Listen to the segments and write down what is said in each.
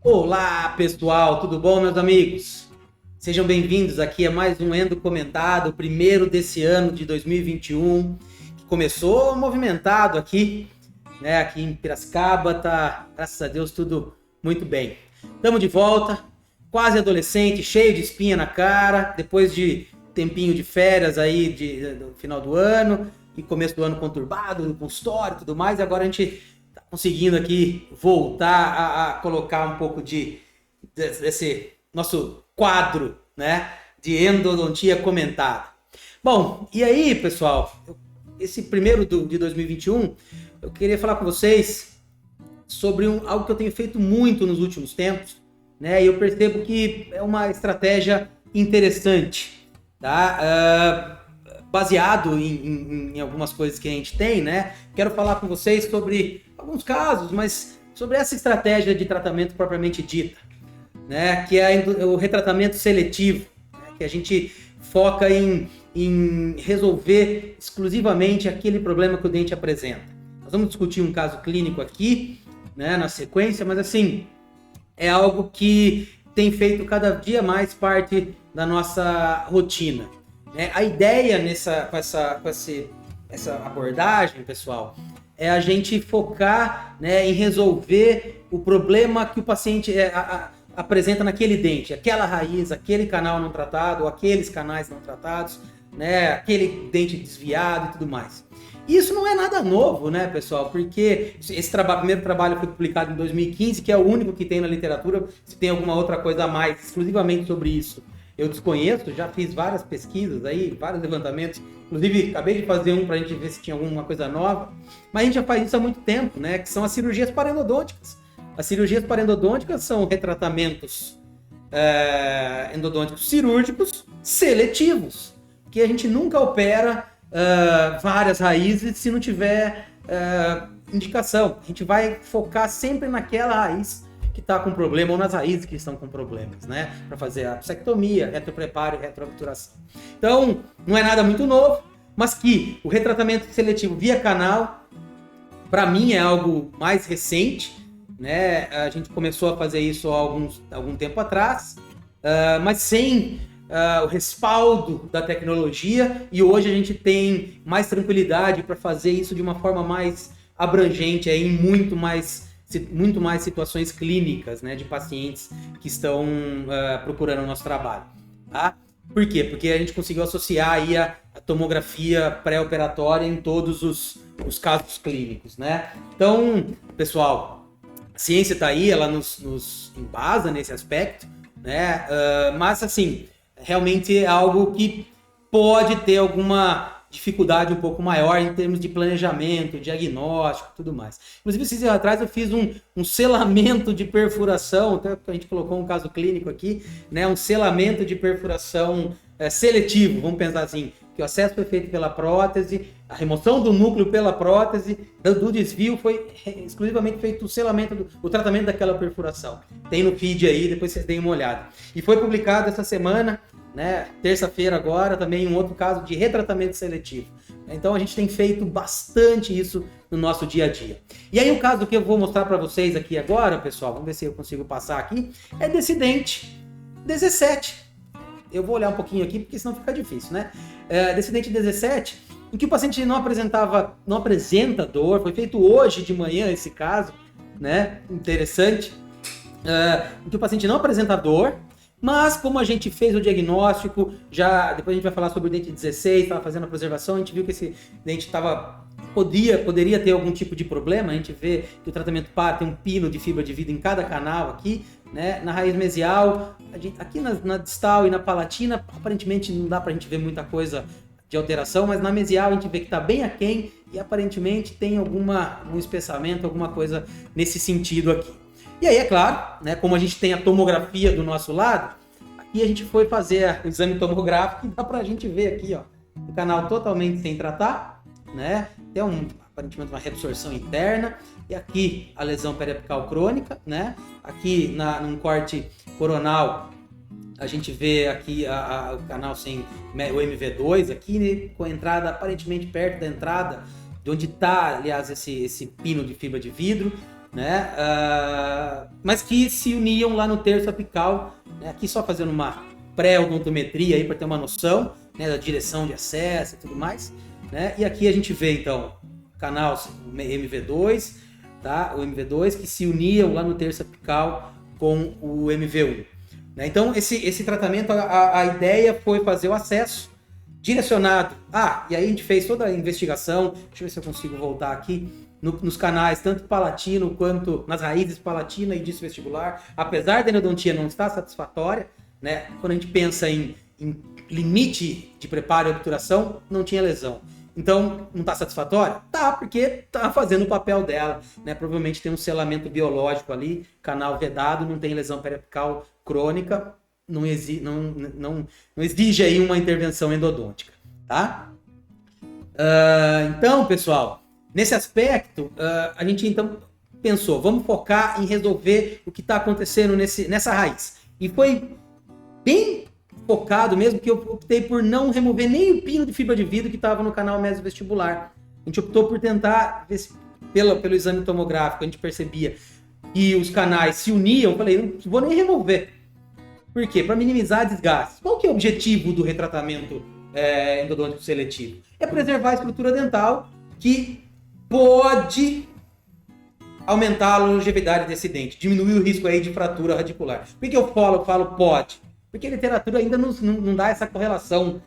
Olá, pessoal, tudo bom, meus amigos? Sejam bem-vindos aqui a mais um Endo Comentado, o primeiro desse ano de 2021, que começou movimentado aqui, né? Aqui em Piracicaba, tá, graças a Deus, tudo muito bem. Estamos de volta, quase adolescente, cheio de espinha na cara, depois de tempinho de férias aí do final do ano, e começo do ano conturbado, com história e tudo mais, e agora a gente conseguindo aqui voltar a colocar um pouco desse nosso quadro, né, de endodontia comentada. Bom, e aí, pessoal, esse primeiro de 2021, eu queria falar com vocês sobre algo que eu tenho feito muito nos últimos tempos, né, e eu percebo que é uma estratégia interessante, tá? Baseado em algumas coisas que a gente tem, né? Quero falar com vocês sobre alguns casos, mas sobre essa estratégia de tratamento propriamente dita, né? Que é o retratamento seletivo, né? Que a gente foca em resolver exclusivamente aquele problema que o dente apresenta. Nós vamos discutir um caso clínico aqui, né? Na sequência, mas assim, é algo que tem feito cada dia mais parte da nossa rotina. A ideia com essa abordagem, pessoal, é a gente focar, né, em resolver o problema que o paciente apresenta naquele dente, aquela raiz, aquele canal não tratado, ou aqueles canais não tratados, né, aquele dente desviado e tudo mais. Isso não é nada novo, né, pessoal? Porque esse primeiro trabalho foi publicado em 2015, que é o único que tem na literatura. Se tem alguma outra coisa a mais exclusivamente sobre isso, eu desconheço, já fiz várias pesquisas aí, vários levantamentos, inclusive acabei de fazer um para a gente ver se tinha alguma coisa nova, mas a gente já faz isso há muito tempo, né? Que são as cirurgias parendodônticas. As cirurgias parendodônticas são retratamentos endodônticos cirúrgicos seletivos, que a gente nunca opera várias raízes se não tiver indicação. A gente vai focar sempre naquela raiz que está com problema, ou nas raízes que estão com problemas, né? Para fazer a apsectomia, retropreparo e retroobturação. Então, não é nada muito novo, mas que o retratamento seletivo via canal, para mim, é algo mais recente, né? A gente começou a fazer isso há algum tempo atrás, mas sem o respaldo da tecnologia, e hoje a gente tem mais tranquilidade para fazer isso de uma forma mais abrangente, em muito mais situações clínicas, né, de pacientes que estão procurando o nosso trabalho. Tá? Por quê? Porque a gente conseguiu associar aí a tomografia pré-operatória em todos os casos clínicos, né? Então, pessoal, a ciência está aí, ela nos embasa nesse aspecto, né? Mas, assim, realmente é algo que pode ter alguma dificuldade um pouco maior em termos de planejamento, diagnóstico e tudo mais. Inclusive, esses dias atrás eu fiz um selamento de perfuração, até a gente colocou um caso clínico aqui, né, um selamento de perfuração seletivo, vamos pensar assim, que o acesso foi feito pela prótese, a remoção do núcleo pela prótese, do desvio foi exclusivamente feito o selamento, o tratamento daquela perfuração. Tem no feed aí, depois vocês deem uma olhada. E foi publicado essa semana, né, terça-feira agora, também um outro caso de retratamento seletivo. Então a gente tem feito bastante isso no nosso dia a dia. E aí o caso que eu vou mostrar para vocês aqui agora, pessoal, vamos ver se eu consigo passar aqui, é desse dente 17. Eu vou olhar um pouquinho aqui, porque senão fica difícil, né? Desse dente 17, em que o paciente não apresenta dor, foi feito hoje de manhã esse caso, né? Interessante. Em que o paciente não apresenta dor, mas como a gente fez o diagnóstico, depois a gente vai falar sobre o dente 16, estava fazendo a preservação, a gente viu que esse dente poderia ter algum tipo de problema. A gente vê que o tratamento tem um pino de fibra de vidro em cada canal aqui, né? Na raiz mesial, aqui na distal e na palatina, aparentemente não dá para a gente ver muita coisa de alteração, mas na mesial a gente vê que está bem aquém e aparentemente tem algum espessamento, alguma coisa nesse sentido aqui. E aí, é claro, né, como a gente tem a tomografia do nosso lado, aqui a gente foi fazer o exame tomográfico e dá pra gente ver aqui, ó, o canal totalmente sem tratar, né? Tem aparentemente uma reabsorção interna, e aqui a lesão periapical crônica, né? Aqui num corte coronal, a gente vê aqui o canal sem o MV2, aqui, né, com a entrada aparentemente perto da entrada, de onde está, aliás, esse pino de fibra de vidro. né? Mas que se uniam lá no terço apical, né? Aqui só fazendo uma pré-odontometria aí para ter uma noção, né, da direção de acesso e tudo mais, né? E aqui a gente vê então o canal MV2, tá? O MV2 que se uniam lá no terço apical com o MV1. Né? Então esse tratamento, a ideia foi fazer o acesso direcionado. E aí a gente fez toda a investigação. Deixa eu ver se eu consigo voltar aqui. Nos canais, tanto palatino quanto nas raízes palatina e disco vestibular. Apesar da endodontia não estar satisfatória, né? Quando a gente pensa em limite de preparo e obturação, não tinha lesão. Então, não está satisfatória? Tá, porque está fazendo o papel dela, né? Provavelmente tem um selamento biológico ali, canal vedado, não tem lesão periapical crônica, não exige aí uma intervenção endodôntica, tá? Então, pessoal, nesse aspecto, a gente então pensou, vamos focar em resolver o que está acontecendo nessa raiz. E foi bem focado mesmo que eu optei por não remover nem o pino de fibra de vidro que estava no canal mesovestibular. A gente optou por tentar, ver se, pelo exame tomográfico, a gente percebia que os canais se uniam. Eu falei, não vou nem remover. Por quê? Para minimizar desgastes. Qual que é o objetivo do retratamento endodôntico seletivo? É preservar a estrutura dental que pode aumentar a longevidade desse dente, diminuir o risco aí de fratura radicular. Por que eu falo pode? Porque a literatura ainda não dá essa correlação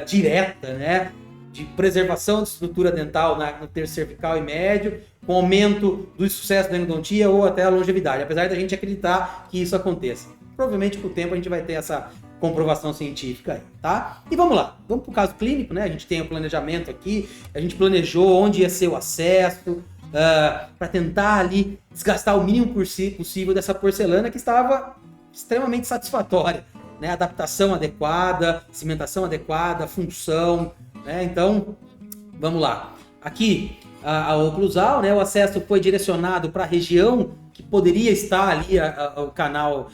direta, né, de preservação de estrutura dental no terço cervical e médio, com aumento do sucesso da endodontia ou até a longevidade, apesar da gente acreditar que isso aconteça. Provavelmente com o tempo a gente vai ter essa comprovação científica aí, tá? E vamos lá, vamos para o caso clínico, né? A gente tem o planejamento aqui, a gente planejou onde ia ser o acesso, para tentar ali desgastar o mínimo possível dessa porcelana que estava extremamente satisfatória, né? Adaptação adequada, cimentação adequada, função, né? Então, vamos lá. Aqui, a oclusal, né? O acesso foi direcionado para a região que poderia estar ali o canal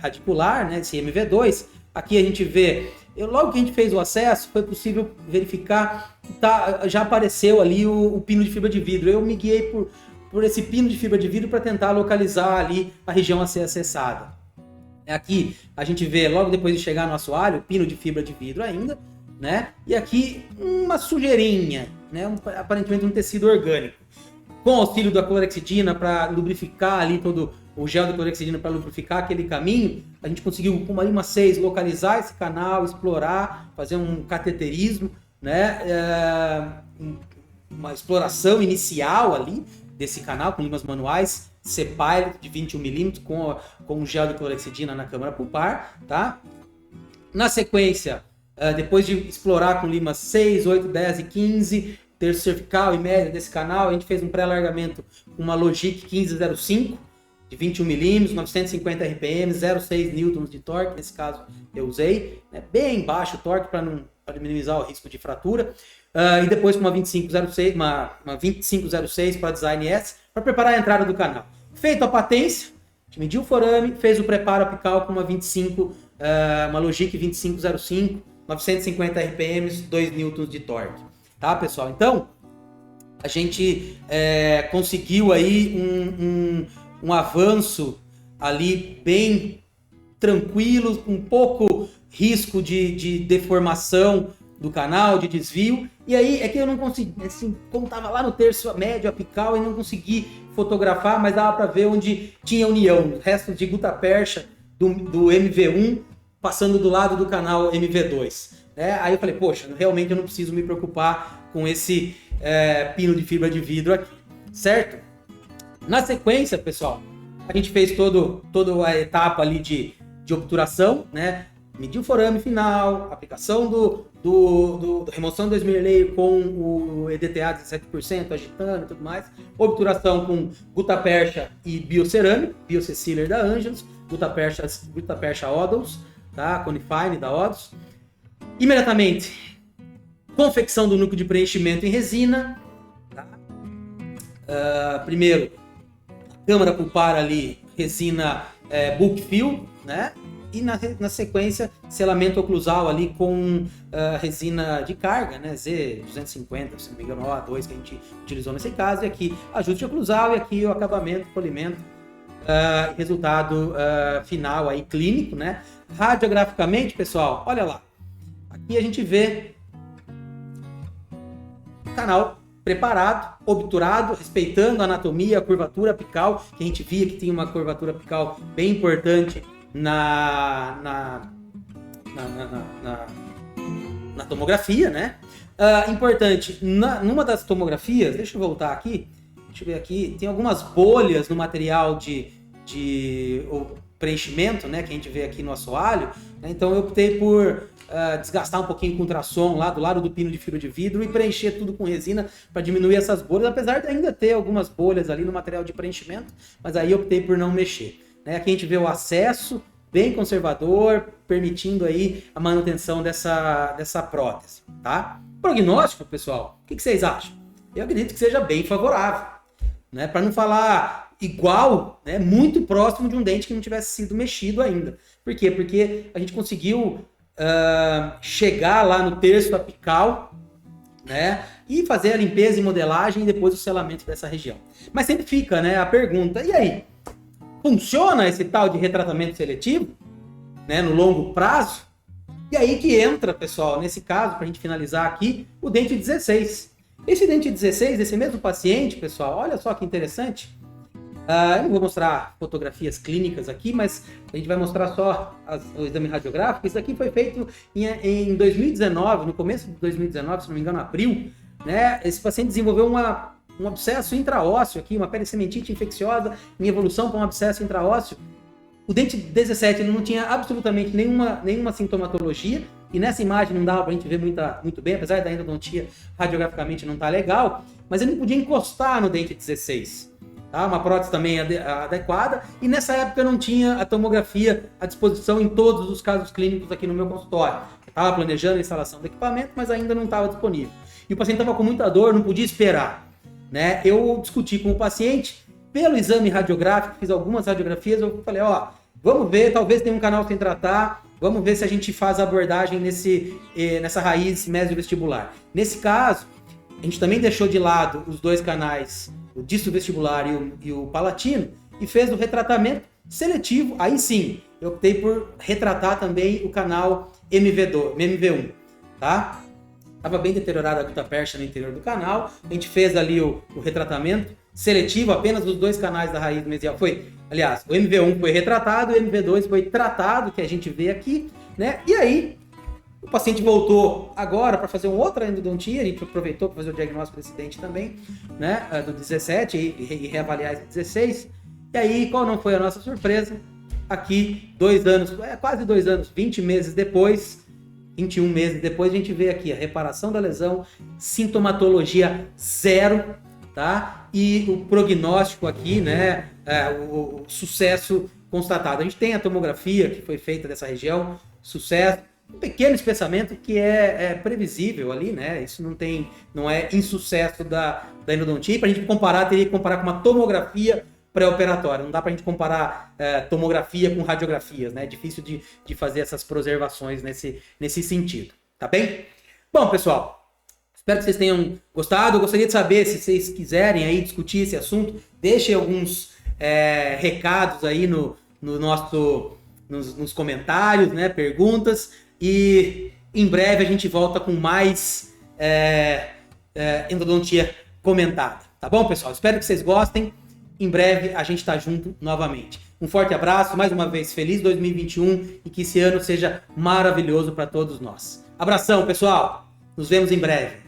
radicular, né? Esse MV2. Aqui a gente vê, logo que a gente fez o acesso, foi possível verificar que já apareceu ali o pino de fibra de vidro. Eu me guiei por esse pino de fibra de vidro para tentar localizar ali a região a ser acessada. Aqui a gente vê, logo depois de chegar no assoalho, o pino de fibra de vidro ainda, né? E aqui uma sujeirinha, né? Aparentemente um tecido orgânico. Com auxílio da clorexidina para lubrificar ali todo o gel de clorexidina para lubrificar aquele caminho, a gente conseguiu com uma lima 6 localizar esse canal, explorar, fazer um cateterismo, né? Uma exploração inicial ali desse canal com limas manuais, C-Pilot de 21 mm com gel de clorexidina na câmara pulpar, tá? Na sequência, depois de explorar com limas 6, 8, 10 e 15, terço cervical e médio desse canal, a gente fez um pré-alargamento com uma Logic 1505 de 21 mm, 950 RPM, 0,6 N de torque, nesse caso eu usei, né? Bem baixo o torque para minimizar o risco de fratura. E depois com uma 2506, uma 2506 para Design S, para preparar a entrada do canal. Feito a patência, a gente mediu o forame, fez o preparo apical com uma uma Logic 2505, 950 RPM, 2 N de torque. Tá, pessoal? Então, a gente conseguiu aí um avanço ali bem tranquilo, com pouco risco de deformação do canal, de desvio. E aí é que eu não consegui, assim, como estava lá no terço médio apical, eu não consegui fotografar, mas dava para ver onde tinha união, o resto de gutapercha do MV1 passando do lado do canal MV2. Aí eu falei, poxa, realmente eu não preciso me preocupar com esse pino de fibra de vidro aqui, certo? Na sequência, pessoal, a gente fez toda a etapa ali de obturação, né? Mediu o forame final, aplicação remoção do esmerilheio com o EDTA 17%, agitando e tudo mais, obturação com gutapercha e biocerâmico, biocecíler da Angelus, gutapercha Odons, tá? Conifine da Odons. Imediatamente, confecção do núcleo de preenchimento em resina, tá? Primeiro, câmara pulpar ali, resina bulk fill, né? e na sequência, selamento oclusal ali com resina de carga, né? Z250, se não me engano, OA2 que a gente utilizou nesse caso, e aqui ajuste oclusal e aqui o acabamento, polimento, resultado final aí clínico, né? Radiograficamente, pessoal, olha lá, aqui a gente vê o canal preparado, obturado, respeitando a anatomia, a curvatura apical, que a gente via que tinha uma curvatura apical bem importante na tomografia, né? Importante, numa das tomografias, deixa eu voltar aqui, deixa eu ver aqui, tem algumas bolhas no material de preenchimento, né, que a gente vê aqui no assoalho, né? Então eu optei por desgastar um pouquinho com ultrassom lá do lado do pino de fio de vidro e preencher tudo com resina para diminuir essas bolhas, apesar de ainda ter algumas bolhas ali no material de preenchimento, mas aí eu optei por não mexer, né? Aqui a gente vê o acesso bem conservador, permitindo aí a manutenção dessa prótese, tá? Prognóstico, pessoal, o que vocês acham? Eu acredito que seja bem favorável, né? Para não falar igual, né? Muito próximo de um dente que não tivesse sido mexido ainda. Por quê? Porque a gente conseguiu chegar lá no terço apical, né? E fazer a limpeza e modelagem e depois o selamento dessa região. Mas sempre fica, né, a pergunta, e aí? Funciona esse tal de retratamento seletivo, né, no longo prazo? E aí que entra, pessoal, nesse caso, para a gente finalizar aqui, o dente 16. Esse dente 16, esse mesmo paciente, pessoal, olha só que interessante. Eu não vou mostrar fotografias clínicas aqui, mas a gente vai mostrar só o exame radiográfico. Isso aqui foi feito em 2019, no começo de 2019, se não me engano, abril, né? Esse paciente desenvolveu um abscesso intraósseo aqui, uma pericementite infecciosa em evolução para um abscesso intraósseo. O dente 17 não tinha absolutamente nenhuma sintomatologia, e nessa imagem não dava para a gente ver muito bem, apesar da endodontia radiograficamente não estar legal, mas ele não podia encostar no dente 16. Tá? Uma prótese também adequada, e nessa época eu não tinha a tomografia à disposição em todos os casos clínicos aqui no meu consultório. Eu estava planejando a instalação do equipamento, mas ainda não estava disponível. E o paciente estava com muita dor, não podia esperar, né? Eu discuti com o paciente, pelo exame radiográfico, fiz algumas radiografias, eu falei, vamos ver, talvez tenha um canal sem tratar, vamos ver se a gente faz a abordagem nessa raiz mesovestibular. Nesse caso, a gente também deixou de lado os dois canais, o disto vestibular e o palatino, e fez o retratamento seletivo. Aí sim, eu optei por retratar também o canal MV1, tá? Estava bem deteriorada a gutapercha no interior do canal, a gente fez ali o retratamento seletivo apenas dos dois canais da raiz mesial. Aliás, o MV1 foi retratado, o MV2 foi tratado, que a gente vê aqui, né? E aí, o paciente voltou agora para fazer uma outra endodontia, a gente aproveitou para fazer o diagnóstico desse dente também, né, do 17 e reavaliar esse 16. E aí, qual não foi a nossa surpresa? Aqui, 2 anos, quase 2 anos, 20 meses depois, 21 meses depois, a gente vê aqui a reparação da lesão, sintomatologia zero, tá? E o prognóstico aqui, né, o sucesso constatado. A gente tem a tomografia que foi feita dessa região, sucesso. Um pequeno espessamento que é previsível ali, né? Isso não é insucesso da endodontia. Para a gente comparar, teria que comparar com uma tomografia pré-operatória. Não dá para a gente comparar tomografia com radiografias, né? É difícil de fazer essas preservações nesse sentido, tá bem? Bom, pessoal, espero que vocês tenham gostado. Eu gostaria de saber, se vocês quiserem aí discutir esse assunto, deixem alguns recados aí nos comentários, né? Perguntas. E em breve a gente volta com mais endodontia comentada. Tá bom, pessoal? Espero que vocês gostem. Em breve a gente está junto novamente. Um forte abraço, mais uma vez, feliz 2021 e que esse ano seja maravilhoso para todos nós. Abração, pessoal! Nos vemos em breve.